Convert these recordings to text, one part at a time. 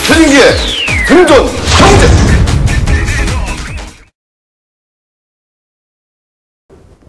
트림기의 금전 경제!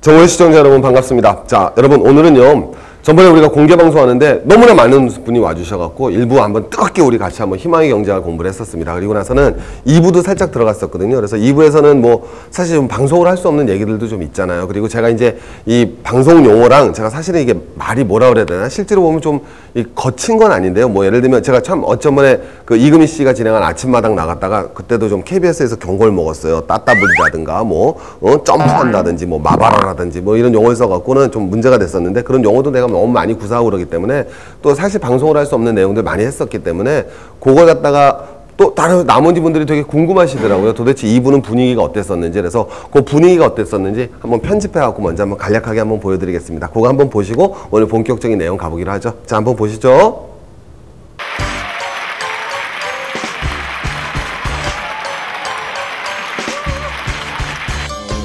정월 시청자 여러분 반갑습니다. 자, 여러분 오늘은요, 전번에 우리가 공개 방송하는데 너무나 많은 분이 와주셔갖고 일부 한번 뜨겁게 우리 같이 한번 희망의 경제학 공부를 했었습니다. 그리고 나서는 2부도 살짝 들어갔었거든요. 그래서 2부에서는 뭐 사실 좀 방송을 할 수 없는 얘기들도 좀 있잖아요. 그리고 제가 이제 이 방송 용어랑 제가 사실은 이게 말이 뭐라 그래야 되나, 실제로 보면 좀 이 거친 건 아닌데요. 뭐 예를 들면 제가 참 어쩌번에 그 이금희 씨가 진행한 아침마당 나갔다가 그때도 좀 KBS에서 경고를 먹었어요. 따따블이라든가 뭐 점프한다든지 뭐 마바라라든지 뭐 이런 용어를 써갖고는 좀 문제가 됐었는데, 그런 용어도 내가 너무 많이 구사하고 그러기 때문에 또 사실 방송을 할 수 없는 내용들 많이 했었기 때문에 그걸 갖다가 또 다른 나머지 분들이 되게 궁금하시더라고요. 도대체 이분은 분위기가 어땠었는지. 그래서 그 분위기가 어땠었는지 한번 편집해갖고 먼저 한번 간략하게 한번 보여드리겠습니다. 그거 한번 보시고 오늘 본격적인 내용 가보기로 하죠. 자, 한번 보시죠.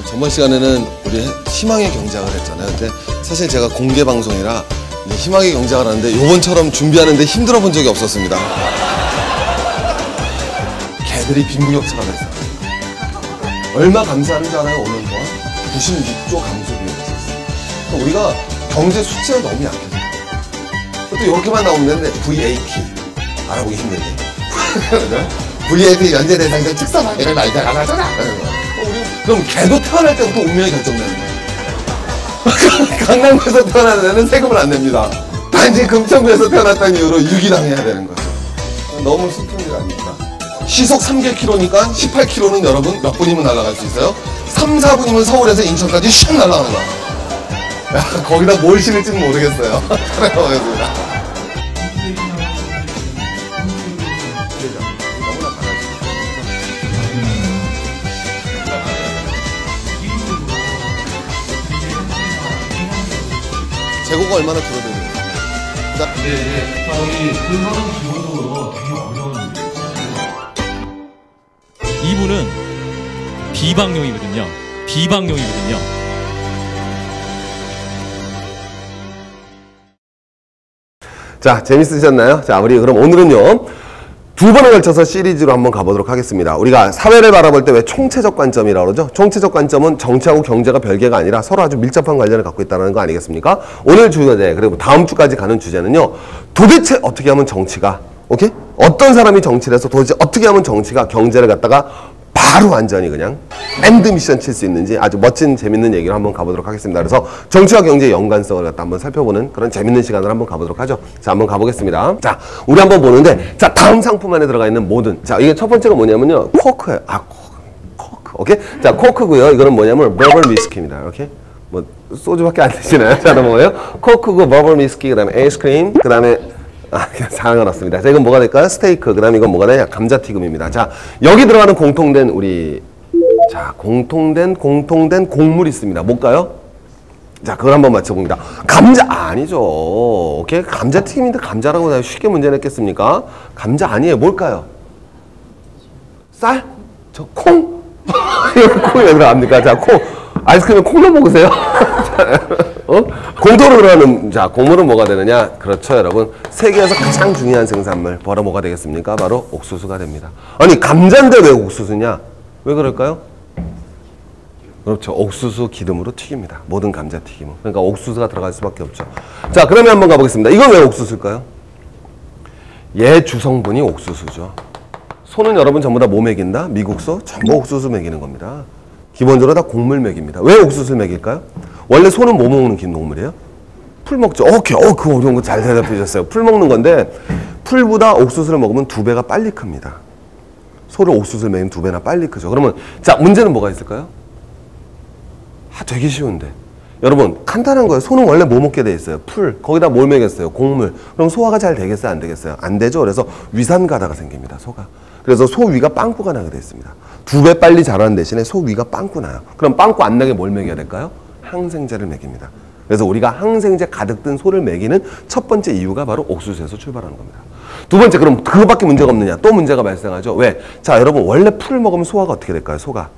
저번 시간에는 우리 희망의 경제학을 했잖아요. 근데 사실 제가 공개 방송이라 희망의 경제학을 하는데 요번처럼 준비하는데 힘들어 본 적이 없었습니다. 개들이 빈부격차가 됐어요. 얼마 감사하는 줄 알아요? 5년 동안? 96조 감소비용이 있었어요. 우리가 경제 수치가 너무 약해져요. 또 이렇게만 나오면 되는데 VAT 알아보기 힘든데 VAT 연재 대상자 측산하기를 날짜가 나잖아. 그럼 걔도 태어날 때부터 운명이 결정되는 거예요. 강남구에서 태어나는 애는 세금을 안 냅니다. 단지 금천구에서 태어났다는 이유로 유기당해야 되는 거죠. 너무 슬픈 일 아닙니까? 시속 3km니까 18km는 여러분 몇 분이면 날아갈 수 있어요? 3, 4분이면 서울에서 인천까지 슉 날아가는 거야. 야, 거기다 뭘 실을지는 모르겠어요. 촬영하겠습니다. 재고가 얼마나 줄어드는 거예요? 네, 저희 그거는 기본적으로 되게 어려운 일이에요. 2부는 비방용이거든요. 비방용이거든요. 자, 재밌으셨나요? 자, 우리 그럼 오늘은요, 두 번에 걸쳐서 시리즈로 한번 가보도록 하겠습니다. 우리가 사회를 바라볼 때 왜 총체적 관점이라고 그러죠? 총체적 관점은 정치하고 경제가 별개가 아니라 서로 아주 밀접한 관련을 갖고 있다는 거 아니겠습니까? 오늘 주제, 그리고 다음 주까지 가는 주제는요, 도대체 어떻게 하면 정치가, 오케이? 어떤 사람이 정치를 해서 도대체 어떻게 하면 정치가 경제를 갖다가 바로 완전히 그냥 엔드 미션 칠 수 있는지 아주 멋진 재밌는 얘기를 한번 가보도록 하겠습니다. 그래서 정치와 경제의 연관성을 갖다 한번 살펴보는 그런 재밌는 시간을 한번 가보도록 하죠. 자, 한번 가보겠습니다. 자, 우리 한번 보는데, 자, 다음 상품 안에 들어가 있는 모든, 자, 이게 첫 번째가 뭐냐면요, 코크예요. 아, 코크, 오케이? 자, 코크고요. 이거는 뭐냐면 버번 위스키입니다. 이렇게 뭐 소주밖에 안 드시나요? 자, 뭐예요? 코크고 버번 위스키, 그다음에 아이스크림, 그다음에 상황은 없습니다. 자, 이건 뭐가 될까요? 스테이크. 그 다음에 이건 뭐가 되냐? 감자튀김입니다. 자, 여기 들어가는 공통된 우리, 자, 공통된 곡물이 있습니다. 뭘까요? 자, 그걸 한번 맞춰봅니다. 감자, 아니죠. 오케이? 감자튀김인데 감자라고 내가 쉽게 문제 냈겠습니까? 감자 아니에요. 뭘까요? 쌀? 저 콩? 콩이 왜 들어갑니까? 자, 콩. 아이스크림에 콩도 먹으세요? 공도로 들어가는, 자, 곡물은 뭐가 되느냐? 그렇죠, 여러분. 세계에서 가장 중요한 생산물, 바로 뭐가 되겠습니까? 바로 옥수수가 됩니다. 아니, 감자인데 왜 옥수수냐? 왜 그럴까요? 그렇죠. 옥수수 기름으로 튀깁니다. 모든 감자튀김은. 그러니까 옥수수가 들어갈 수밖에 없죠. 자, 그러면 한번 가보겠습니다. 이건 왜 옥수수일까요? 얘 주성분이 옥수수죠. 소는 여러분 전부 다 뭐 먹인다? 미국소? 전부 옥수수 먹이는 겁니다. 기본적으로 다 곡물 먹입니다. 왜 옥수수를 먹일까요? 원래 소는 뭐 먹는 동물이에요? 풀 먹죠. 오케이. 그 어려운 거 잘 대답해 주셨어요. 풀 먹는 건데, 풀보다 옥수수를 먹으면 2배가 빨리 큽니다. 소를 옥수수를 먹이면 2배나 빨리 크죠. 그러면, 자, 문제는 뭐가 있을까요? 되게 쉬운데. 여러분, 간단한 거예요. 소는 원래 뭐 먹게 돼 있어요? 풀. 거기다 뭘 먹였어요? 곡물. 그럼 소화가 잘 되겠어요? 안 되겠어요? 안 되죠. 그래서 위산가다가 생깁니다. 소가. 그래서 소 위가 빵꾸가 나게 돼 있습니다. 2배 빨리 자라는 대신에 소 위가 빵꾸 나요. 그럼 빵꾸 안 나게 뭘 먹여야 될까요? 항생제를 먹입니다. 그래서 우리가 항생제 가득 든 소를 먹이는 첫 번째 이유가 바로 옥수수에서 출발하는 겁니다. 두 번째, 그럼 그거밖에 문제가 없느냐? 또 문제가 발생하죠. 왜? 자, 여러분, 원래 풀을 먹으면 소화가 어떻게 될까요? 소가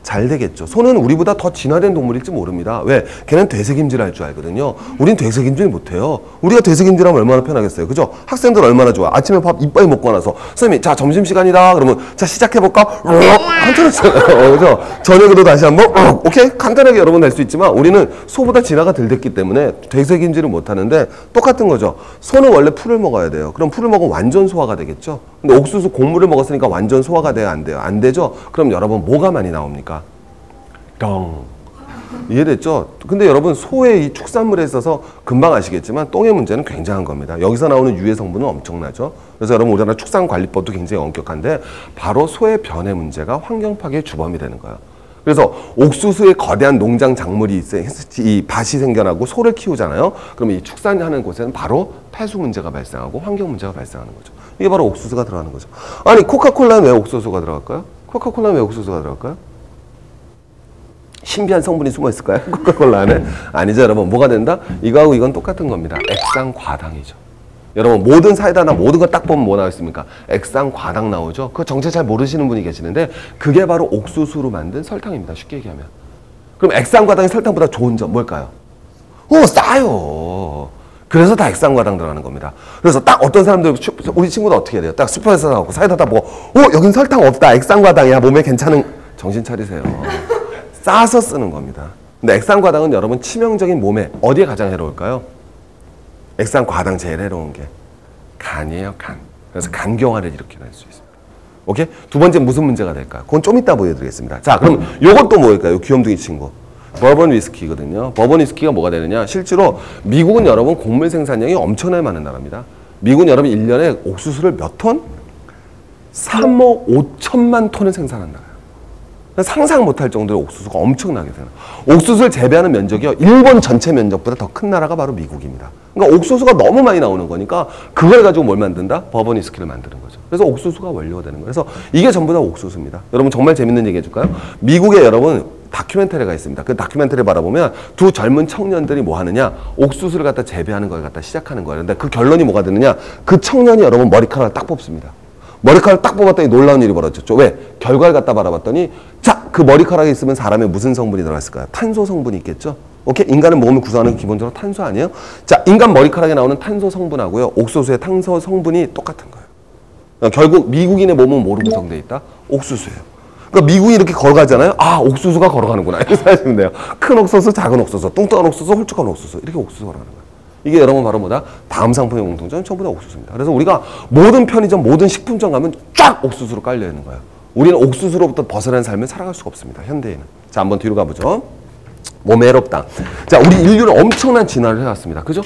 잘 되겠죠. 소는 우리보다 더 진화된 동물일지 모릅니다. 왜? 걔는 되새김질 할 줄 알거든요. 우린 되새김질 못해요. 우리가 되새김질하면 얼마나 편하겠어요. 그죠? 학생들 얼마나 좋아. 아침에 밥 이빨 먹고 나서 선생님이 자 점심시간이다 그러면 자 시작해볼까? 간단하잖아요. 그죠? 저녁에도 다시 한번 오케이? 간단하게 여러분 할 수 있지만 우리는 소보다 진화가 덜 됐기 때문에 되새김질을 못하는데 똑같은 거죠. 소는 원래 풀을 먹어야 돼요. 그럼 풀을 먹으면 완전 소화가 되겠죠. 근데 옥수수 곡물을 먹었으니까 완전 소화가 돼야 안 돼요? 안 되죠? 그럼 여러분 뭐가 많이 나옵니까? 똥. 이해됐죠? 근데 여러분 소의 이 축산물에 있어서 금방 아시겠지만 똥의 문제는 굉장한 겁니다. 여기서 나오는 유해 성분은 엄청나죠. 그래서 여러분 우리나라 축산관리법도 굉장히 엄격한데 바로 소의 변의 문제가 환경 파괴의 주범이 되는 거예요. 그래서 옥수수에 거대한 농장 작물이 이 밭이 생겨나고 소를 키우잖아요. 그러면 이 축산하는 곳에는 바로 폐수 문제가 발생하고 환경 문제가 발생하는 거죠. 이게 바로 옥수수가 들어가는 거죠. 아니 코카콜라는 왜 옥수수가 들어갈까요? 코카콜라는 왜 옥수수가 들어갈까요? 신비한 성분이 숨어 있을까요? 코카콜라 안에? 아니죠, 여러분. 뭐가 된다? 이거하고 이건 똑같은 겁니다. 액상과당이죠. 여러분, 모든 사이다나 모든 거 딱 보면 뭐 나와있습니까? 액상과당 나오죠? 그거 정체 잘 모르시는 분이 계시는데, 그게 바로 옥수수로 만든 설탕입니다. 쉽게 얘기하면. 그럼 액상과당이 설탕보다 좋은 점 뭘까요? 싸요. 그래서 다 액상과당 들어가는 겁니다. 그래서 딱 어떤 사람들, 우리 친구도 어떻게 해야 돼요? 딱 슈퍼에서 나오고 사이다 다 보고, 여긴 설탕 없다. 액상과당이야. 몸에 괜찮은, 정신 차리세요. 싸서 쓰는 겁니다. 근데 액상과당은 여러분 치명적인 몸에 어디에 가장 해로울까요? 액상과당 제일 해로운 게 간이에요, 간. 그래서 간경화를 일으키게 될 수 있습니다. 오케이? 두 번째 무슨 문제가 될까요? 그건 좀 이따 보여드리겠습니다. 자, 그럼 요것도 뭐일까요? 귀염둥이 친구. 버번 위스키거든요. 버번 위스키가 뭐가 되느냐? 실제로 미국은 여러분 곡물 생산량이 엄청나게 많은 나라입니다. 미국은 여러분 1년에 옥수수를 몇 톤? 3억 5천만 톤을 생산한다. 상상 못할 정도로 옥수수가 엄청나게 되는. 옥수수를 재배하는 면적이요. 일본 전체 면적보다 더 큰 나라가 바로 미국입니다. 그러니까 옥수수가 너무 많이 나오는 거니까 그걸 가지고 뭘 만든다? 버번 위스키를 만드는 거죠. 그래서 옥수수가 원료가 되는 거예요. 그래서 이게 전부 다 옥수수입니다. 여러분 정말 재밌는 얘기 해줄까요? 미국에 여러분 다큐멘터리가 있습니다. 그 다큐멘터리 바라보면 두 젊은 청년들이 뭐 하느냐? 옥수수를 갖다 재배하는 걸 갖다 시작하는 거예요. 근데 그 결론이 뭐가 되느냐? 그 청년이 여러분 머리카락을 딱 뽑습니다. 머리카락을 딱 뽑았더니 놀라운 일이 벌어졌죠. 왜? 결과를 갖다 바라봤더니 자, 그 머리카락에 있으면 사람의 무슨 성분이 들어갔을까요? 탄소 성분이 있겠죠. 오케이? 인간은 몸을 구성하는 기본적으로 탄소 아니에요? 자, 인간 머리카락에 나오는 탄소 성분하고요. 옥수수의 탄소 성분이 똑같은 거예요. 그러니까 결국 미국인의 몸은 뭐로 구성되어 있다? 옥수수예요. 그러니까 미국이 이렇게 걸어가잖아요. 아, 옥수수가 걸어가는구나. 이렇게 생각하시면 돼요. 큰 옥수수, 작은 옥수수, 뚱뚱한 옥수수, 홀쭉한 옥수수. 이렇게 옥수수가 걸어가는 거예요. 이게 여러분 바로 뭐다? 다음 상품의 공통점은 전부 다 옥수수입니다. 그래서 우리가 모든 편의점, 모든 식품점 가면 쫙 옥수수로 깔려 있는 거예요. 우리는 옥수수로부터 벗어난 삶을 살아갈 수가 없습니다. 현대인은. 자, 한번 뒤로 가보죠. 몸에 해롭다. 자, 우리 인류는 엄청난 진화를 해왔습니다. 그죠?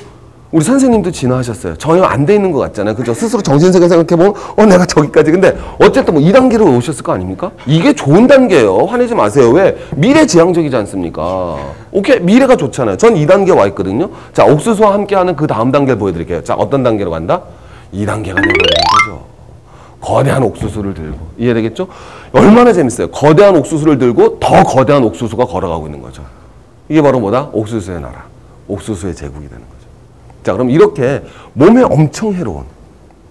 우리 선생님도 진화하셨어요. 전혀 안 돼 있는 것 같잖아요. 그죠? 스스로 정신세계 생각해보면, 내가 저기까지. 근데 어쨌든 뭐 2단계로 오셨을 거 아닙니까? 이게 좋은 단계예요. 화내지 마세요. 왜? 미래지향적이지 않습니까? 오케이? 미래가 좋잖아요. 전 2단계 와 있거든요. 자, 옥수수와 함께하는 그 다음 단계를 보여드릴게요. 자, 어떤 단계로 간다? 2단계가 되는 거죠. 거대한 옥수수를 들고. 이해되겠죠? 얼마나 재밌어요. 거대한 옥수수를 들고 더 거대한 옥수수가 걸어가고 있는 거죠. 이게 바로 뭐다? 옥수수의 나라. 옥수수의 제국이 되는 거죠. 자, 그럼 이렇게 몸에 엄청 해로운,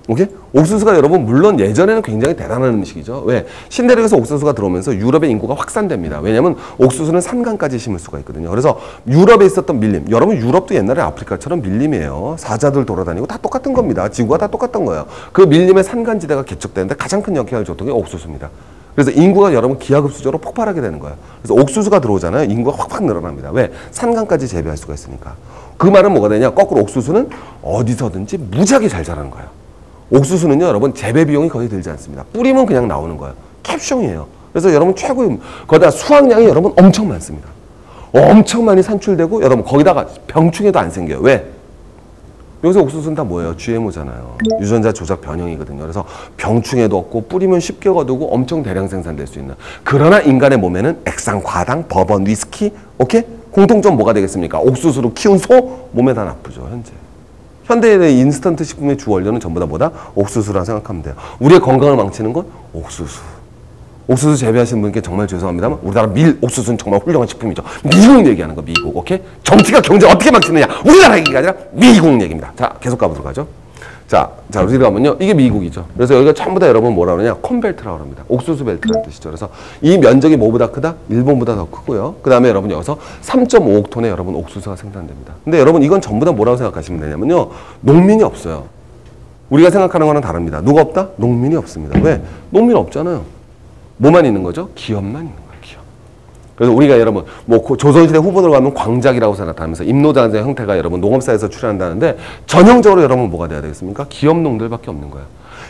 오케이? 옥수수가 여러분 물론 예전에는 굉장히 대단한 음식이죠. 왜? 신대륙에서 옥수수가 들어오면서 유럽의 인구가 확산됩니다. 왜냐하면 옥수수는 산간까지 심을 수가 있거든요. 그래서 유럽에 있었던 밀림, 여러분 유럽도 옛날에 아프리카처럼 밀림이에요. 사자들 돌아다니고 다 똑같은 겁니다. 지구가 다 똑같던 거예요. 그 밀림의 산간지대가 개척되는데 가장 큰 영향을 줬던 게 옥수수입니다. 그래서 인구가 여러분 기하급수적으로 폭발하게 되는 거예요. 그래서 옥수수가 들어오잖아요. 인구가 확 늘어납니다. 왜? 산간까지 재배할 수가 있으니까. 그 말은 뭐가 되냐? 거꾸로 옥수수는 어디서든지 무지하게 잘 자라는 거예요. 옥수수는요, 여러분 재배 비용이 거의 들지 않습니다. 뿌리면 그냥 나오는 거예요. 캡숑이에요. 그래서 여러분 최고의, 거기다 수확량이 여러분 엄청 많습니다. 엄청 많이 산출되고 여러분 거기다가 병충해도 안 생겨요. 왜? 여기서 옥수수는 다 뭐예요? GMO잖아요. 유전자 조작 변형이거든요. 그래서 병충해도 없고 뿌리면 쉽게 거두고 엄청 대량 생산될 수 있는. 그러나 인간의 몸에는 액상, 과당, 버번, 위스키, 오케이? 공통점 뭐가 되겠습니까? 옥수수로 키운 소 몸에 다 나쁘죠, 현재. 현대인의 인스턴트 식품의 주 원료는 전부 다 뭐다? 옥수수라 생각하면 돼요. 우리의 건강을 망치는 건 옥수수. 옥수수 재배하시는 분께 정말 죄송합니다만 우리나라 옥수수는 정말 훌륭한 식품이죠. 미국 얘기하는 거, 미국. 오케이? 정치가 경제 어떻게 망치느냐? 우리나라 얘기가 아니라 미국 얘기입니다. 자, 계속 가보도록 하죠. 자, 우리가 가면요. 이게 미국이죠. 그래서 여기가 전부 다 여러분 뭐라 그러냐? 콘벨트라고 합니다. 옥수수 벨트라는 뜻이죠. 그래서 이 면적이 뭐보다 크다? 일본보다 더 크고요. 그 다음에 여러분 여기서 3.5억 톤의 여러분 옥수수가 생산됩니다. 근데 여러분 이건 전부 다 뭐라고 생각하시면 되냐면요. 농민이 없어요. 우리가 생각하는 거랑 다릅니다. 누가 없다? 농민이 없습니다. 왜? 농민 없잖아요. 뭐만 있는 거죠? 기업만 있는 거예요. 기업. 그래서 우리가 여러분 뭐 조선시대 후보들 가면 광작이라고 나타나면서 임노장의 형태가 여러분 농업사에서 출현한다는데 전형적으로 여러분 뭐가 돼야 되겠습니까? 기업농들밖에 없는 거예요.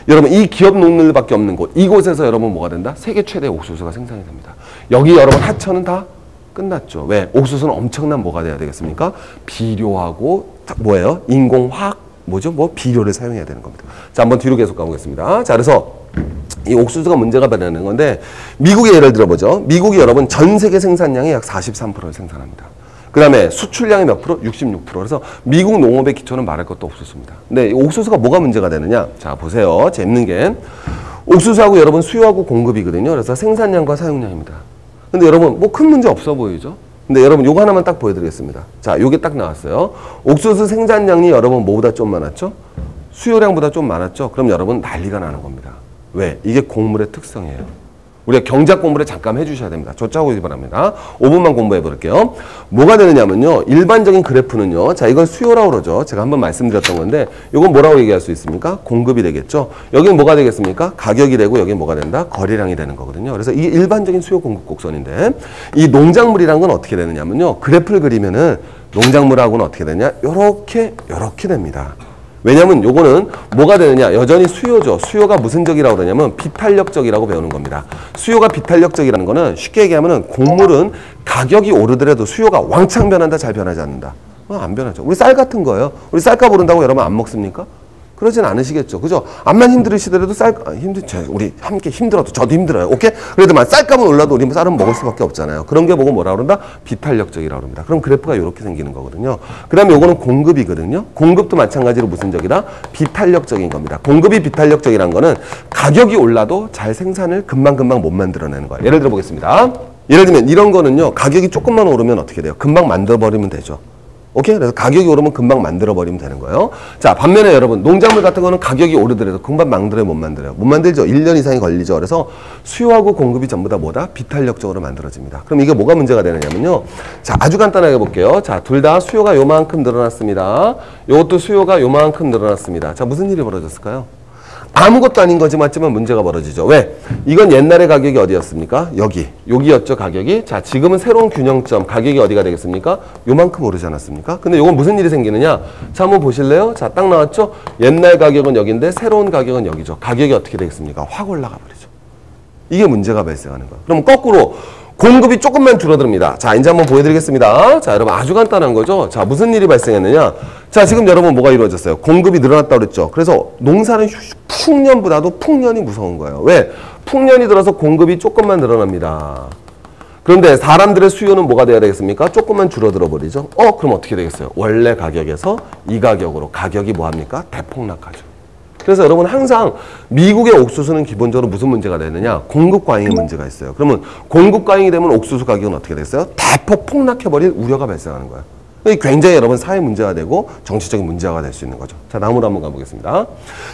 여러분 이 기업농들밖에 없는 곳 이곳에서 여러분 뭐가 된다? 세계 최대 옥수수가 생산이 됩니다. 여기 여러분 하천은 다 끝났죠. 왜? 옥수수는 엄청난 뭐가 돼야 되겠습니까? 비료하고 뭐예요? 인공화학 뭐죠? 뭐 비료를 사용해야 되는 겁니다. 자, 한번 뒤로 계속 가보겠습니다. 자, 그래서 이 옥수수가 문제가 되는 건데 미국의 예를 들어보죠. 미국이 여러분 전 세계 생산량의 약 43%를 생산합니다. 그 다음에 수출량이 몇 프로? 66%. 그래서 미국 농업의 기초는 말할 것도 옥수수입니다. 근데 이 옥수수가 뭐가 문제가 되느냐? 자, 보세요. 재밌는 게 옥수수하고 여러분 수요하고 공급이거든요. 그래서 생산량과 사용량입니다. 근데 여러분 뭐 큰 문제 없어 보이죠? 근데 여러분 요거 하나만 딱 보여드리겠습니다. 자, 요게 딱 나왔어요. 옥수수 생산량이 여러분 뭐보다 좀 많았죠? 수요량보다 좀 많았죠? 그럼 여러분 난리가 나는 겁니다. 왜? 이게 곡물의 특성이에요. 우리가 경작 공부를 잠깐 해주셔야 됩니다. 쫓아오기 바랍니다. 5분만 공부해 볼게요. 뭐가 되느냐면요. 일반적인 그래프는요. 자, 이건 수요라고 그러죠. 제가 한번 말씀드렸던 건데 이건 뭐라고 얘기할 수 있습니까? 공급이 되겠죠. 여기는 뭐가 되겠습니까? 가격이 되고 여기는 뭐가 된다? 거래량이 되는 거거든요. 그래서 이게 일반적인 수요 공급 곡선인데 이 농작물이란 건 어떻게 되느냐면요. 그래프를 그리면은 농작물하고는 어떻게 되냐? 요렇게 됩니다. 왜냐면 요거는 뭐가 되느냐? 여전히 수요죠. 수요가 무슨 적이라고 그러냐면 비탄력적이라고 배우는 겁니다. 수요가 비탄력적이라는 거는 쉽게 얘기하면은 곡물은 가격이 오르더라도 수요가 왕창 변한다, 잘 변하지 않는다. 안 변하죠. 우리 쌀 같은 거예요. 우리 쌀값 오른다고 여러분 안 먹습니까? 그러진 않으시겠죠. 그죠? 암만 힘들으시더라도 우리 함께 힘들어도 저도 힘들어요. 오케이? 그래도 쌀값은 올라도 우리 쌀은 먹을 수밖에 없잖아요. 그런 게 보고 뭐라 그런다? 비탄력적이라고 합니다. 그럼 그래프가 이렇게 생기는 거거든요. 그 다음에 요거는 공급이거든요. 공급도 마찬가지로 무슨 적이다? 비탄력적인 겁니다. 공급이 비탄력적이란 거는 가격이 올라도 잘 생산을 금방금방 못 만들어내는 거예요. 예를 들어 보겠습니다. 예를 들면 이런 거는요. 가격이 조금만 오르면 어떻게 돼요? 금방 만들어버리면 되죠. 오케이? 그래서 가격이 오르면 금방 만들어버리면 되는 거예요. 자, 반면에 여러분, 농작물 같은 거는 가격이 오르더라도 금방 만들어요, 못 만들어요? 못 만들죠. 1년 이상이 걸리죠. 그래서 수요하고 공급이 전부 다 뭐다? 비탄력적으로 만들어집니다. 그럼 이게 뭐가 문제가 되느냐면요. 자, 아주 간단하게 볼게요. 자, 둘 다 수요가 요만큼 늘어났습니다. 이것도 수요가 요만큼 늘어났습니다. 자, 무슨 일이 벌어졌을까요? 아무것도 아닌 거지 맞지만 문제가 벌어지죠. 왜? 이건 옛날에 가격이 어디였습니까? 여기였죠, 가격이. 자, 지금은 새로운 균형점, 가격이 어디가 되겠습니까? 요만큼 오르지 않았습니까? 근데 이건 무슨 일이 생기느냐? 자, 한번 보실래요? 자, 딱 나왔죠? 옛날 가격은 여기인데 새로운 가격은 여기죠. 가격이 어떻게 되겠습니까? 확 올라가 버리죠. 이게 문제가 발생하는 거예요. 그럼 거꾸로 공급이 조금만 줄어듭니다. 자, 이제 한번 보여드리겠습니다. 자, 여러분 아주 간단한 거죠. 자, 무슨 일이 발생했느냐? 자, 지금 여러분 뭐가 이루어졌어요? 공급이 늘어났다고 그랬죠. 그래서 농사는 풍년보다도 풍년이 무서운 거예요. 왜? 풍년이 들어서 공급이 조금만 늘어납니다. 그런데 사람들의 수요는 뭐가 돼야 되겠습니까? 조금만 줄어들어 버리죠. 그럼 어떻게 되겠어요? 원래 가격에서 이 가격으로 가격이 뭐합니까? 대폭락하죠. 그래서 여러분 항상 미국의 옥수수는 기본적으로 무슨 문제가 되느냐? 공급 과잉의 문제가 있어요. 그러면 공급 과잉이 되면 옥수수 가격은 어떻게 됐어요? 대폭 폭락해버릴 우려가 발생하는 거예요. 굉장히 여러분 사회 문제가 되고 정치적인 문제가 될 수 있는 거죠. 자, 다음으로 한번 가보겠습니다.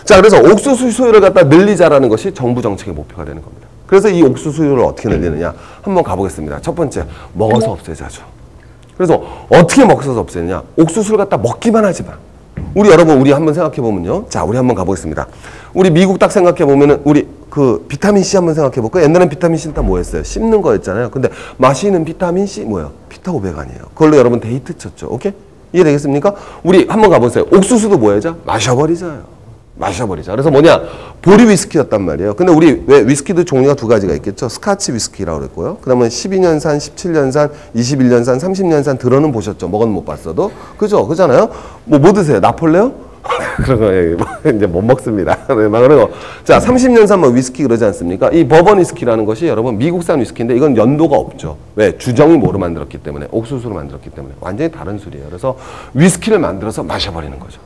자, 그래서 옥수수 수요를 갖다 늘리자라는 것이 정부 정책의 목표가 되는 겁니다. 그래서 이 옥수수 수요를 어떻게 늘리느냐? 한번 가보겠습니다. 첫 번째, 먹어서 없애자죠. 그래서 어떻게 먹어서 없애느냐? 옥수수를 갖다 먹기만 하지 마. 우리 한번 생각해 보면요. 자, 우리 한번 가보겠습니다. 우리 미국 딱 생각해 보면은 우리 그 비타민 C 한번 생각해 볼까요? 옛날엔 비타민 C는 다 뭐였어요? 씹는 거였잖아요. 근데 마시는 비타민 C 뭐예요? 피타 500아니에요. 그걸로 여러분 데이트 쳤죠. 오케이? 이해되겠습니까? 우리 한번 가보세요. 옥수수도 뭐야죠? 마셔버리자요. 마셔버리자. 그래서 뭐냐? 보리 위스키였단 말이에요. 근데 우리 왜 위스키도 종류가 두 가지가 있겠죠? 스카치 위스키라고 그랬고요. 그 다음에 12년산, 17년산, 21년산, 30년산 들어는 보셨죠? 먹은 못 봤어도. 그죠? 그잖아요? 뭐 드세요? 나폴레옹? 그런 거 이제 못 먹습니다. 그리고 자, 30년산 뭐 위스키 그러지 않습니까? 이 버번 위스키라는 것이 여러분 미국산 위스키인데 이건 연도가 없죠. 왜? 주정이 뭐로 만들었기 때문에? 옥수수로 만들었기 때문에. 완전히 다른 술이에요. 그래서 위스키를 만들어서 마셔버리는 거죠.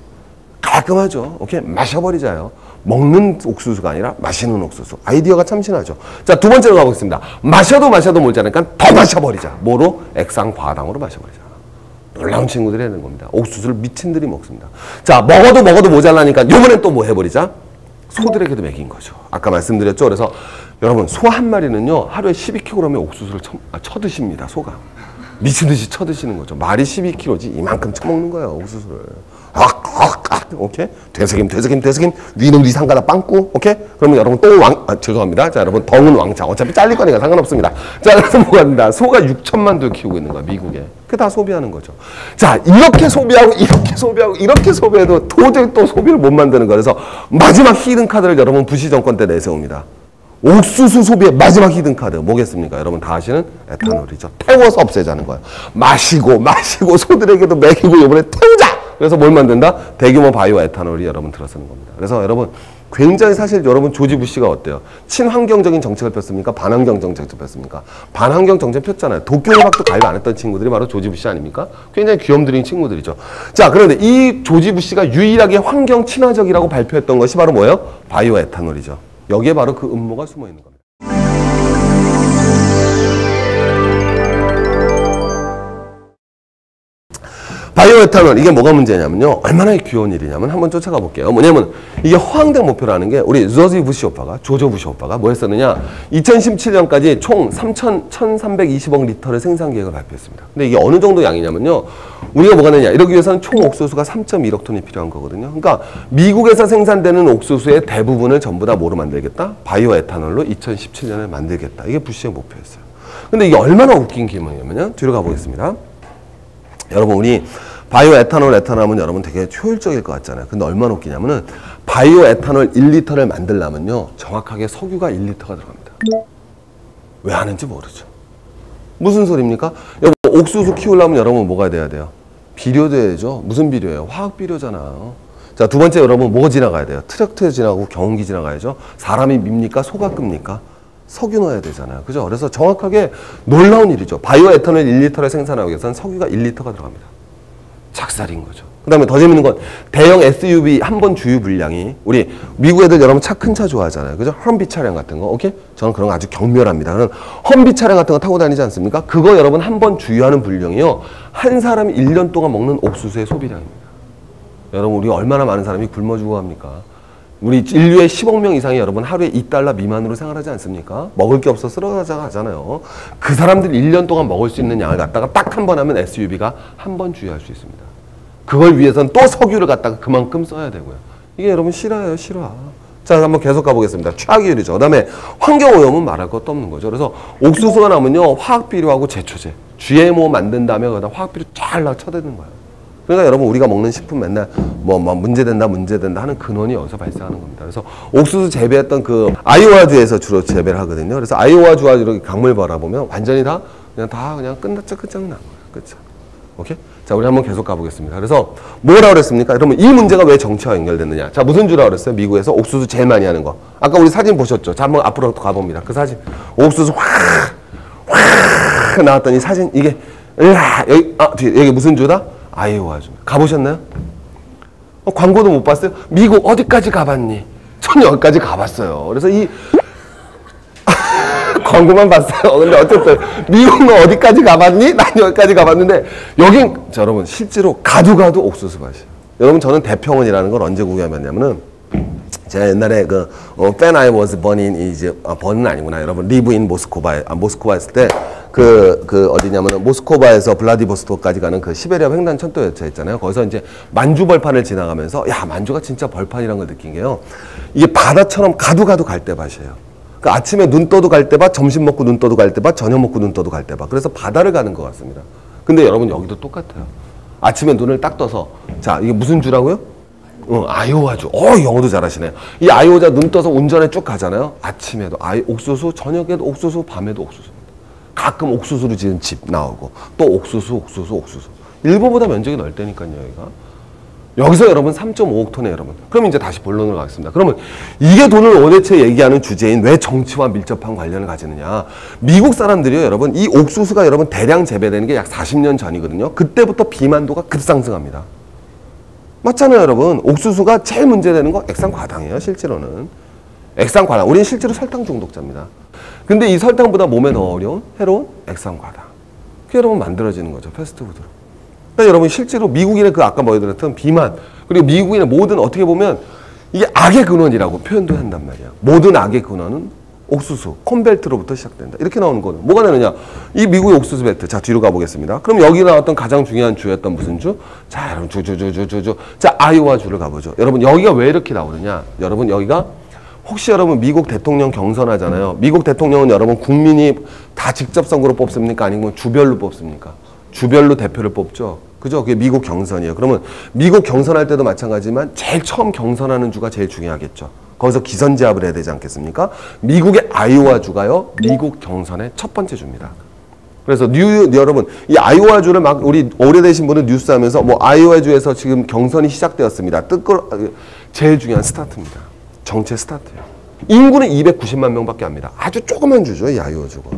깔끔하죠. 오케이? 마셔버리자요. 먹는 옥수수가 아니라 마시는 옥수수. 아이디어가 참신하죠. 자, 두 번째로 가보겠습니다. 마셔도 모자라니까 더 마셔버리자. 뭐로? 액상 과당으로 마셔버리자. 놀라운 친구들이 하는 겁니다. 옥수수를 미친들이 먹습니다. 자, 먹어도 모자라니까 요번엔 또 뭐 해버리자? 소들에게도 먹인 거죠. 아까 말씀드렸죠. 그래서 여러분, 소 한 마리는요, 하루에 12kg의 옥수수를 쳐드십니다. 소가. 미친듯이 쳐드시는 거죠. 말이 12kg지 이만큼 쳐먹는 거예요, 옥수수를. 오케이? 되새김, 위는 위상가다 빵꾸, 오케이? 그러면 여러분 죄송합니다. 자, 여러분, 덩은 왕창. 어차피 잘릴 거니까 상관없습니다. 자, 그래서 뭐가 된다? 소가 6천만 두 키우고 있는 거야, 미국에. 그게 다 소비하는 거죠. 자, 이렇게 소비하고, 이렇게 소비해도 도저히 또 소비를 못 만드는 거야. 그래서 마지막 히든 카드를 여러분 부시 정권 때 내세웁니다. 옥수수 소비의 마지막 히든 카드 뭐겠습니까? 여러분 다 아시는 에탄올이죠. 태워서 없애자는 거예요. 마시고 소들에게도 먹이고 이번에 태우자. 그래서 뭘 만든다? 대규모 바이오 에탄올이 여러분 들어서는 겁니다. 그래서 여러분 굉장히 사실 여러분 조지 부시가 어때요? 친환경적인 정책을 폈습니까? 반환경 정책을 폈습니까? 반환경 정책 폈잖아요. 도쿄 해박도 가입 안 했던 친구들이 바로 조지 부시 아닙니까? 굉장히 귀염둥이 친구들이죠. 자, 그런데 이 조지 부시가 유일하게 환경 친화적이라고 발표했던 것이 바로 뭐예요? 바이오 에탄올이죠. 여기에 바로 그 음모가 숨어 있는 겁니다. 바이오 에탄올, 이게 뭐가 문제냐면요. 얼마나 귀여운 일이냐면 한번 쫓아가 볼게요. 뭐냐면 이게 허황된 목표라는 게 우리 조지 부시 오빠가 뭐 했었느냐. 2017년까지 총 1320억 리터를 생산 계획을 발표했습니다. 근데 이게 어느 정도 양이냐면요. 우리가 뭐가 되냐. 이러기 위해서는 총 옥수수가 3.1억 톤이 필요한 거거든요. 그러니까 미국에서 생산되는 옥수수의 대부분을 전부 다 뭐로 만들겠다? 바이오 에탄올로 2017년에 만들겠다. 이게 부시의 목표였어요. 근데 이게 얼마나 웃긴 기능이냐면요. 뒤로 가보겠습니다. 여러분, 우리 바이오 에탄올 하면 여러분 되게 효율적일 것 같잖아요. 근데 얼마나 웃기냐면은 바이오 에탄올 1리터를 만들려면요. 정확하게 석유가 1리터가 들어갑니다. 왜 하는지 모르죠. 무슨 소리입니까? 여러분, 옥수수 키우려면 여러분 뭐가 돼야 돼요? 비료돼야죠. 무슨 비료예요? 화학 비료잖아요. 자, 두 번째 여러분 뭐 지나가야 돼요? 트랙터 지나가고 경운기 지나가야죠. 사람이 밉니까? 소가 끕니까? 석유 넣어야 되잖아요. 그죠? 그래서 정확하게 놀라운 일이죠. 바이오 에탄올 1리터를 생산하기 위해서는 석유가 1리터가 들어갑니다. 작살인 거죠. 그 다음에 더 재밌는 건 대형 SUV 한 번 주유 분량이 우리 미국 애들 여러분 차 큰 차 좋아하잖아요. 그죠? 험비 차량 같은 거. 오케이? 저는 그런 거 아주 경멸합니다. 저는 험비 차량 같은 거 타고 다니지 않습니까? 그거 여러분 한 번 주유하는 분량이요. 한 사람이 1년 동안 먹는 옥수수의 소비량입니다. 여러분, 우리 얼마나 많은 사람이 굶어 죽어갑니까? 우리 인류의 10억 명 이상이 여러분 하루에 $2 미만으로 생활하지 않습니까? 먹을 게 없어 쓰러져 가잖아요. 그 사람들 1년 동안 먹을 수 있는 양을 갖다가 딱 한 번 하면 SUV가 한 번 주유할 수 있습니다. 그걸 위해서는 또 석유를 갖다가 그만큼 써야 되고요. 이게 여러분 실화예요, 실화. 자, 한번 계속 가보겠습니다. 최악이율이죠. 그 다음에 환경오염은 말할 것도 없는 거죠. 그래서 옥수수가 나면요, 화학비료하고 제초제, GMO 만든 다음에 거기다 화학비료 쫙 쳐대는 거예요. 그러니까 여러분, 우리가 먹는 식품 맨날 뭐 문제된다 하는 근원이 여기서 발생하는 겁니다. 그래서 옥수수 재배했던 그 아이오와주에서 주로 재배를 하거든요. 그래서 아이오와주와 이렇게 강물 바라보면 완전히 그냥 끝장난 거예요. 그렇죠? 오케이? 자, 우리 한번 계속 가보겠습니다. 그래서 뭐라고 그랬습니까? 여러분, 이 문제가 왜 정치와 연결됐느냐? 자, 무슨 줄 알았어요? 미국에서 옥수수 제일 많이 하는 거. 아까 우리 사진 보셨죠? 자, 한번 앞으로 가봅니다. 그 사진. 옥수수 확 나왔더니 사진 이게 여기 뒤에 여기 무슨 주다? 아이오와주. 가보셨나요? 광고도 못 봤어요? 미국 어디까지 가봤니? 전 여기까지 가봤어요. 그래서 이 광고만 봤어요. 근데 어쨌든 미국은 어디까지 가봤니? 난 여기까지 가봤는데 여긴 자, 여러분 실제로 가도 옥수수 밭이에요. 여러분, 저는 대평원이라는 걸 언제 구경했냐면은 제가 옛날에 When I was born in 번은 아니구나. 여러분, live in 모스크바 했을 때 어디냐면은 모스크바에서 블라디보스토크까지 가는 그 시베리아 횡단 천도 열차 있잖아요. 거기서 이제 만주 벌판을 지나가면서 야, 만주가 진짜 벌판이라는 걸 느낀 게요. 이게 바다처럼 가도 갈대밭이에요. 그 아침에 눈 떠도 갈대밭, 점심 먹고 눈 떠도 갈대밭, 저녁 먹고 눈 떠도 갈대밭. 그래서 바다를 가는 것 같습니다. 근데 여러분, 여기도 똑같아요. 아침에 눈을 딱 떠서 자, 이게 무슨 주라고요? 아이오와주. 영어도 잘하시네요. 이 아이오와 눈 떠서 운전에 쭉 가잖아요. 아침에도 옥수수, 저녁에도 옥수수, 밤에도 옥수수. 가끔 옥수수로 지은 집 나오고 또 옥수수. 일본보다 면적이 넓다니까요, 여기가. 여기서 여러분 3.5억 톤에 여러분. 그럼 이제 다시 본론으로 가겠습니다. 그러면 이게 돈을 도대체 얘기하는 주제인 왜 정치와 밀접한 관련을 가지느냐. 미국 사람들이요, 여러분, 이 옥수수가 여러분 대량 재배되는 게 약 40년 전이거든요. 그때부터 비만도가 급상승합니다. 맞잖아요, 여러분. 옥수수가 제일 문제되는 거 액상과당이에요, 실제로는. 액상과당. 우리는 실제로 설탕 중독자입니다. 근데 이 설탕보다 몸에 더 어려운, 해로운 액상과당. 그게 여러분 만들어지는 거죠, 패스트푸드로. 그러니까 여러분 실제로 미국인의 그 아까 보여드렸던 비만 그리고 미국인의 모든 어떻게 보면 이게 악의 근원이라고 표현도 한단 말이야. 모든 악의 근원은 옥수수, 콘벨트로부터 시작된다. 이렇게 나오는 거는 뭐가 되느냐? 이 미국의 옥수수 벨트. 자, 뒤로 가보겠습니다. 그럼 여기 나왔던 가장 중요한 주였던 무슨 주? 자, 여러분 주. 자, 아이오와 주를 가보죠. 여러분 여기가 왜 이렇게 나오느냐? 여러분 여기가 혹시 여러분 미국 대통령 경선하잖아요. 미국 대통령은 여러분 국민이 다 직접 선거로 뽑습니까? 아니면 주별로 뽑습니까? 주별로 대표를 뽑죠. 그죠? 그게 미국 경선이에요. 그러면 미국 경선할 때도 마찬가지지만 제일 처음 경선하는 주가 제일 중요하겠죠. 거기서 기선제압을 해야 되지 않겠습니까? 미국의 아이오와 주가요. 미국 경선의 첫 번째 주입니다. 그래서 여러분 이 아이오와 주를 막 우리 오래되신 분은 뉴스 하면서 뭐 아이오와 주에서 지금 경선이 시작되었습니다. 제일 중요한 스타트입니다. 정치의 스타트예요. 인구는 290만 명밖에 안 됩니다. 아주 조그만 주죠, 이 아이오와 주가.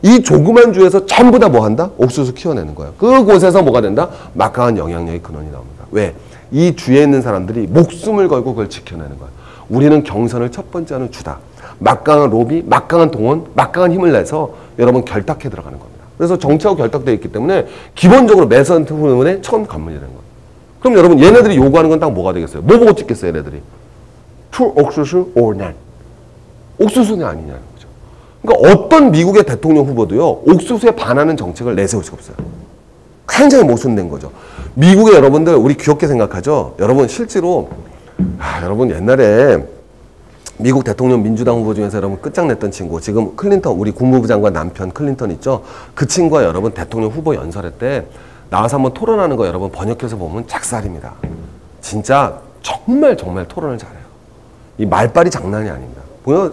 이 조그만 주에서 전부 다 뭐 한다? 옥수수 키워내는 거예요. 그곳에서 뭐가 된다? 막강한 영향력의 근원이 나옵니다. 왜? 이 주에 있는 사람들이 목숨을 걸고 그걸 지켜내는 거예요. 우리는 경선을 첫 번째 하는 주다. 막강한 로비, 막강한 동원, 막강한 힘을 내서 여러분 결탁해 들어가는 겁니다. 그래서 정치하고 결탁되어 있기 때문에 기본적으로 매선 후문의 처음 관문이 되는 거예요. 그럼 여러분 얘네들이 요구하는 건 딱 뭐가 되겠어요? 뭐 보고 찍겠어요, 얘네들이? True 옥수수 or not? 옥수수냐 아니냐는 거죠. 그러니까 어떤 미국의 대통령 후보도요, 옥수수에 반하는 정책을 내세울 수가 없어요. 굉장히 모순된 거죠. 미국의 여러분들, 우리 귀엽게 생각하죠? 여러분, 실제로, 여러분 옛날에 미국 대통령 민주당 후보 중에서 여러분 끝장냈던 친구, 지금 클린턴, 우리 국무부 장관 남편 클린턴 있죠? 그 친구가 여러분 대통령 후보 연설회 때 나와서 한번 토론하는 거 여러분 번역해서 보면 작살입니다. 진짜 정말 토론을 잘해요. 이 말빨이 장난이 아닙니다.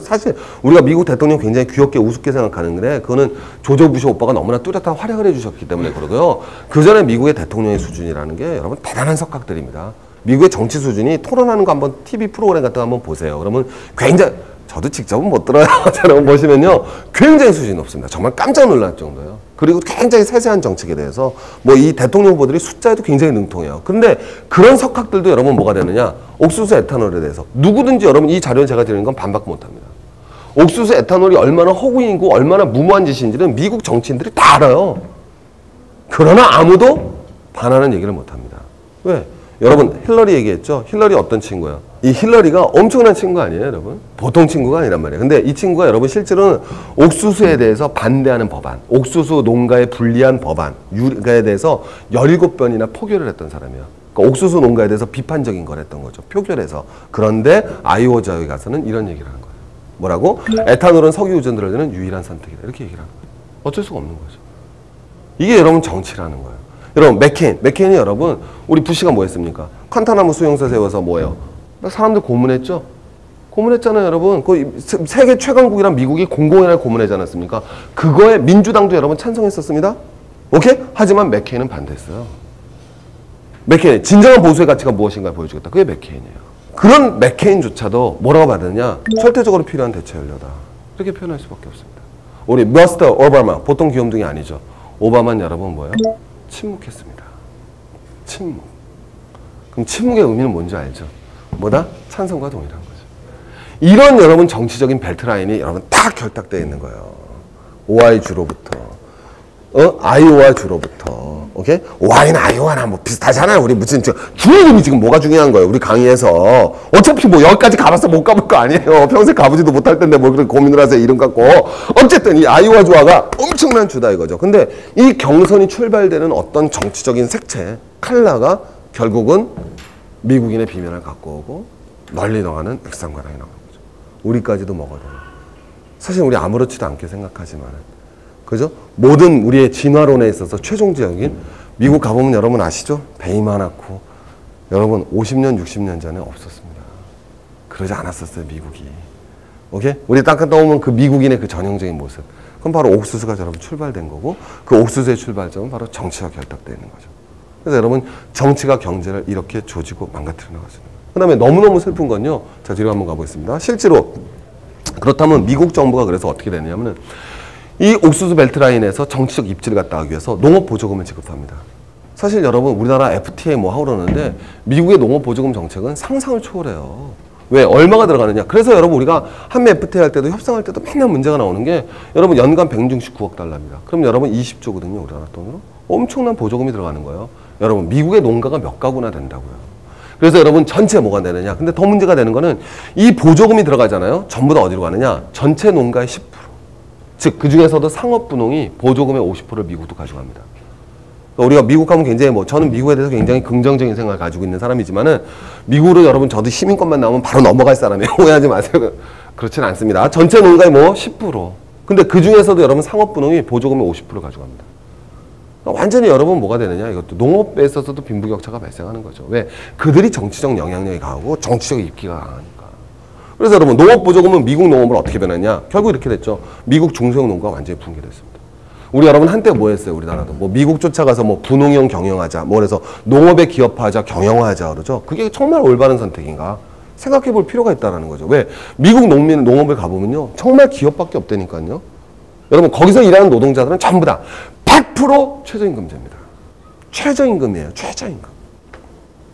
사실 우리가 미국 대통령 굉장히 귀엽게 우습게 생각하는데 그거는 조조 부시 오빠가 너무나 뚜렷한 활약을 해주셨기 때문에 그러고요. 그 전에 미국의 대통령의 수준이라는 게 여러분 대단한 석학들입니다. 미국의 정치 수준이 토론하는 거 한번 TV 프로그램 같은 거 한번 보세요. 그러면 굉장히 저도 직접은 못 들어요. 여러분 보시면요. 굉장히 수준이 높습니다. 정말 깜짝 놀랄 정도예요. 그리고 굉장히 세세한 정책에 대해서 뭐 이 대통령 후보들이 숫자에도 굉장히 능통해요. 그런데 그런 석학들도 여러분 뭐가 되느냐? 옥수수 에탄올에 대해서 누구든지 여러분 이 자료는 제가 드리는 건 반밖에 못합니다. 옥수수 에탄올이 얼마나 허구이고 얼마나 무모한 짓인지는 미국 정치인들이 다 알아요. 그러나 아무도 반하는 얘기를 못합니다. 왜? 여러분 힐러리 얘기했죠? 힐러리 어떤 친구예요? 이 힐러리가 엄청난 친구 아니에요, 여러분? 보통 친구가 아니란 말이에요. 근데 이 친구가 여러분 실제로는 옥수수에 대해서 반대하는 법안, 옥수수 농가에 불리한 법안, 유가에 대해서 17번이나 표결을 했던 사람이에요. 그러니까 옥수수 농가에 대해서 비판적인 걸 했던 거죠. 표결해서. 그런데 아이오와주에 가서는 이런 얘기를 하는 거예요. 뭐라고? 에탄올은 석유 유전들에는 유일한 선택이다. 이렇게 얘기를 하는 거예요. 어쩔 수가 없는 거죠. 이게 여러분 정치라는 거예요. 여러분 맥케인이 여러분 우리 부시가 뭐 했습니까? 칸타나무 수용소 세워서 뭐예요? 사람들 고문했죠? 고문했잖아요, 여러분. 그 세계 최강국이란 미국이 공공연하게 고문하지 않았습니까? 그거에 민주당도 여러분 찬성했었습니다. 오케이? 하지만 맥케인은 반대했어요. 맥케인, 진정한 보수의 가치가 무엇인가 보여주겠다. 그게 맥케인이에요. 그런 맥케인조차도 뭐라고 받았냐? 절대적으로 필요한 대체 연료다. 이렇게 표현할 수밖에 없습니다. 우리 미스터 오바마, 보통 귀염둥이 아니죠. 오바마는 여러분 뭐예요? 침묵했습니다. 침묵. 그럼 침묵의 의미는 뭔지 알죠? 뭐다? 찬성과 동일한 거죠. 이런 여러분 정치적인 벨트라인이 여러분 다 결탁되어 있는 거예요. OI 주로부터, 아이오와 주로부터, 오케이? OI는 아이오와나 뭐 비슷하잖아요. 우리 무슨 주 이름이 지금 뭐가 중요한 거예요? 우리 강의에서 어차피 뭐 여기까지 가봤자 못 가볼 거 아니에요. 평생 가보지도 못할 텐데 뭘 그렇게 고민을 하세요? 이름 갖고. 어쨌든 이 아이오와 주화가 엄청난 주다 이거죠. 근데 이 경선이 출발되는 어떤 정치적인 색채, 컬러가 결국은 미국인의 비면을 갖고 오고 널리 나가는 액상과당이 나오는 거죠. 우리까지도 먹어야 돼요. 사실 우리 아무렇지도 않게 생각하지만, 그죠? 모든 우리의 진화론에 있어서 최종적인 미국 가보면 여러분 아시죠? 베이만 낳고 여러분 50년, 60년 전에 없었습니다. 그러지 않았었어요, 미국이. 오케이? 우리 딱 떠오면 그 미국인의 그 전형적인 모습. 그럼 바로 옥수수가 여러분 출발된 거고 그 옥수수의 출발점은 바로 정치와 결탁되어 있는 거죠. 그래서 여러분 정치가 경제를 이렇게 조지고 망가뜨려 나가시는 거예요. 그 다음에 너무너무 슬픈 건요. 자, 뒤로 한번 가보겠습니다. 실제로 그렇다면 미국 정부가 그래서 어떻게 되느냐면은 이 옥수수 벨트라인에서 정치적 입지를 갖다 하기 위해서 농업 보조금을 지급합니다. 사실 여러분 우리나라 FTA 뭐 하고 그러는데 미국의 농업 보조금 정책은 상상을 초월해요. 왜? 얼마가 들어가느냐. 그래서 여러분 우리가 한미 FTA 할 때도 협상할 때도 맨날 문제가 나오는 게 여러분 연간 169억 달러입니다. 그럼 여러분 20조거든요. 우리나라 돈으로. 엄청난 보조금이 들어가는 거예요. 여러분 미국의 농가가 몇 가구나 된다고요. 그래서 여러분 전체 뭐가 되느냐. 근데 더 문제가 되는 거는 이 보조금이 들어가잖아요. 전부 다 어디로 가느냐. 전체 농가의 10%. 즉 그중에서도 상업분홍이 보조금의 50%를 미국도 가져갑니다. 우리가 미국 가면 굉장히 저는 미국에 대해서 굉장히 긍정적인 생각을 가지고 있는 사람이지만은 미국으로 여러분 저도 시민권만 나오면 바로 넘어갈 사람이에요. 오해하지 마세요. 그렇진 않습니다. 전체 농가의 10%. 근데 그 중에서도 여러분 상업분홍이 보조금의 50%를 가져갑니다. 완전히 여러분 뭐가 되느냐. 이것도 농업에 있어서도 빈부격차가 발생하는 거죠. 왜? 그들이 정치적 영향력이 강하고 정치적 입기가 강하니까. 그래서 여러분 농업보조금은 미국 농업을 어떻게 변했냐. 결국 이렇게 됐죠. 미국 중소형 농가가 완전히 붕괴됐습니다. 우리 여러분 한때 뭐 했어요? 우리나라도 미국 쫓아가서 분홍형 경영하자, 그래서 농업에 기업화하자, 경영화하자 그러죠. 그게 정말 올바른 선택인가 생각해 볼 필요가 있다는 거죠. 왜? 미국 농업을 가보면요 정말 기업밖에 없다니까요. 여러분 거기서 일하는 노동자들은 전부 다 100% 최저임금제입니다. 최저임금이에요. 최저임금.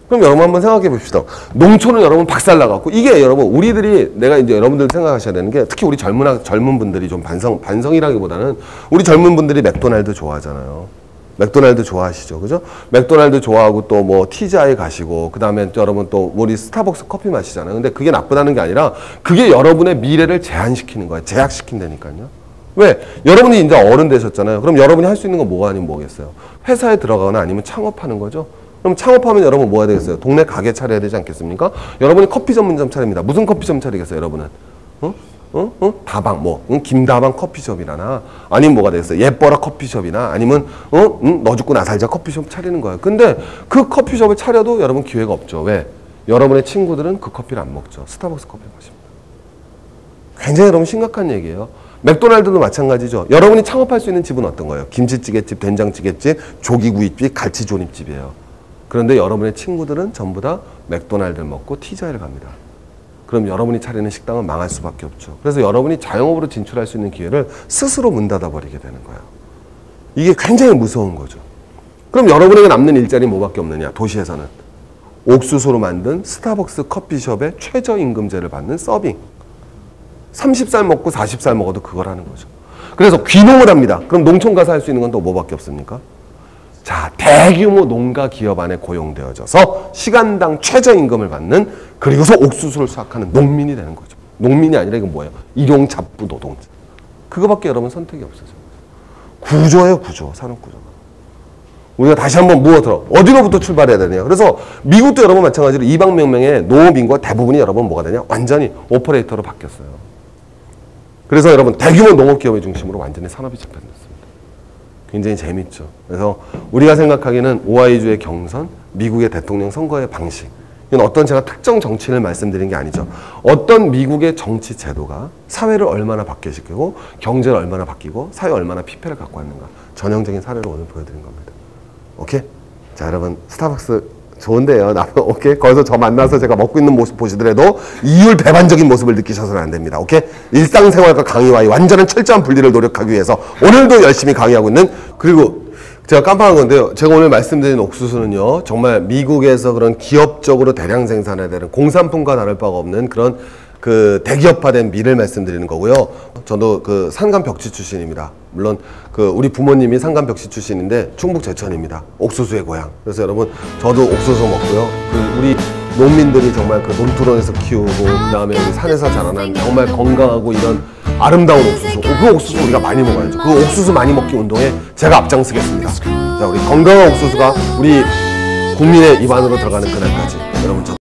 그럼 여러분 한번 생각해 봅시다. 농촌은 여러분 박살나갖고 이게 여러분 우리들이 내가 이제 여러분들 생각하셔야 되는 게 특히 우리 젊은 분들이 좀 반성이라기보다는 우리 젊은 분들이 맥도날드 좋아하잖아요. 맥도날드 좋아하시죠, 그죠? 맥도날드 좋아하고 또 티자에 가시고 그다음에 여러분 또 우리 스타벅스 커피 마시잖아요. 근데 그게 나쁘다는 게 아니라 그게 여러분의 미래를 제한시키는 거예요. 제약시킨다니까요. 왜? 여러분이 이제 어른 되셨잖아요. 그럼 여러분이 할 수 있는 건 뭐가 아니면 뭐겠어요? 회사에 들어가거나 아니면 창업하는 거죠. 그럼 창업하면 여러분 뭐 해야 되겠어요? 동네 가게 차려야 되지 않겠습니까? 여러분이 커피 전문점 차립니다. 무슨 커피점 차리겠어요, 여러분은? 다방, 김다방 커피숍이라나, 아니면 뭐가 되겠어요? 예뻐라 커피숍이나, 아니면, 너 죽고 나 살자 커피숍 차리는 거예요. 근데 그 커피숍을 차려도 여러분 기회가 없죠. 왜? 여러분의 친구들은 그 커피를 안 먹죠. 스타벅스 커피 마십니다. 굉장히 여러분 심각한 얘기예요. 맥도날드도 마찬가지죠. 여러분이 창업할 수 있는 집은 어떤 거예요? 김치찌개집, 된장찌개집, 조기구이집, 갈치조림집이에요. 그런데 여러분의 친구들은 전부 다 맥도날드를 먹고 티자이를 갑니다. 그럼 여러분이 차리는 식당은 망할 수밖에 없죠. 그래서 여러분이 자영업으로 진출할 수 있는 기회를 스스로 문 닫아버리게 되는 거예요. 이게 굉장히 무서운 거죠. 그럼 여러분에게 남는 일자리는 뭐밖에 없느냐? 도시에서는 옥수수로 만든 스타벅스 커피숍의 최저임금제를 받는 서빙. 30살 먹고 40살 먹어도 그걸 하는 거죠. 그래서 귀농을 합니다. 그럼 농촌 가서 할 수 있는 건 또 뭐밖에 없습니까? 자, 대규모 농가 기업 안에 고용되어져서 시간당 최저임금을 받는, 그리고서 옥수수를 수확하는 농민이 되는 거죠. 농민이 아니라 이건 뭐예요? 일용잡부 노동자. 그거밖에 여러분 선택이 없어요. 구조예요, 구조. 산업구조가. 우리가 다시 한번 무엇으로 어디로부터 출발해야 되냐. 그래서 미국도 여러분 마찬가지로 이방명명의 농업인과 대부분이 여러분 뭐가 되냐? 완전히 오퍼레이터로 바뀌었어요. 그래서 여러분 대규모 농업기업의 중심으로 완전히 산업이 재편됐습니다. 굉장히 재밌죠. 그래서 우리가 생각하기에는 오하이주의 경선, 미국의 대통령 선거의 방식, 이건 어떤 제가 특정 정치인을 말씀드린 게 아니죠. 어떤 미국의 정치 제도가 사회를 얼마나 바뀌시키고 경제를 얼마나 바뀌고 사회 얼마나 피폐를 갖고 왔는가, 전형적인 사례를 오늘 보여드린 겁니다. 오케이? 자, 여러분 스타벅스 좋은데요. 오케이? 거기서 저 만나서 제가 먹고 있는 모습 보시더라도 이율배반적인 모습을 느끼셔서는 안 됩니다. 오케이? 일상생활과 강의와의 완전한 철저한 분리를 노력하기 위해서 오늘도 열심히 강의하고 있는, 그리고 제가 깜빡한 건데요. 제가 오늘 말씀드린 옥수수는요, 정말 미국에서 그런 기업적으로 대량 생산해야 되는 공산품과 다를 바가 없는 그런 그 대기업화된 밀을 말씀드리는 거고요. 저도 그 산간 벽지 출신입니다. 물론 그 우리 부모님이 산간 벽지 출신인데 충북 제천입니다. 옥수수의 고향. 그래서 여러분 저도 옥수수 먹고요. 그 우리 농민들이 정말 그 논두렁에서 키우고 그다음에 우리 산에서 자라난 정말 건강하고 이런 아름다운 옥수수. 그 옥수수 우리가 많이 먹어야죠. 그 옥수수 많이 먹기 운동에 제가 앞장서겠습니다. 자, 우리 건강한 옥수수가 우리 국민의 입안으로 들어가는 그날까지 여러분 저